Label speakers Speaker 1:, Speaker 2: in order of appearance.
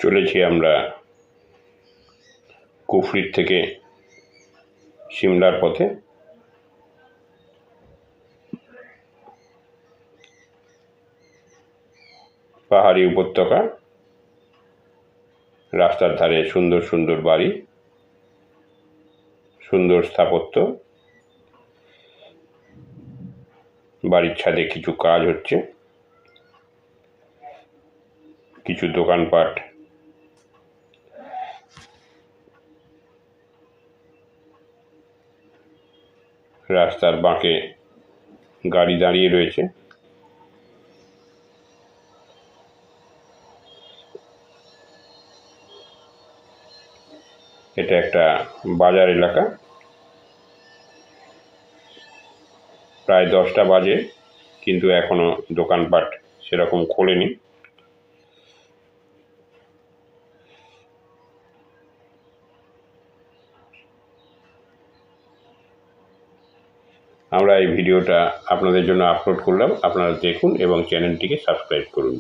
Speaker 1: চলেছি আমরা কুফরির থেকে সিমলার পথে। পাহাড়ি উপত্যকা, রাস্তার ধারে সুন্দর সুন্দর বাড়ি, সুন্দর স্থাপত্য, বাড়ির ছাদে কিছু কাজ হচ্ছে, কিছু দোকানপাট, রাস্তার বাঁকে গাড়ি দাঁড়িয়ে রয়েছে। এটা একটা বাজার এলাকা। প্রায় 10টা বাজে, কিন্তু এখনো দোকানপাট সেরকম খোলেনি। আমরা এই ভিডিওটা আপনাদের জন্য আপলোড করলাম, আপনারা দেখুন এবং চ্যানেলটিকে সাবস্ক্রাইব করুন।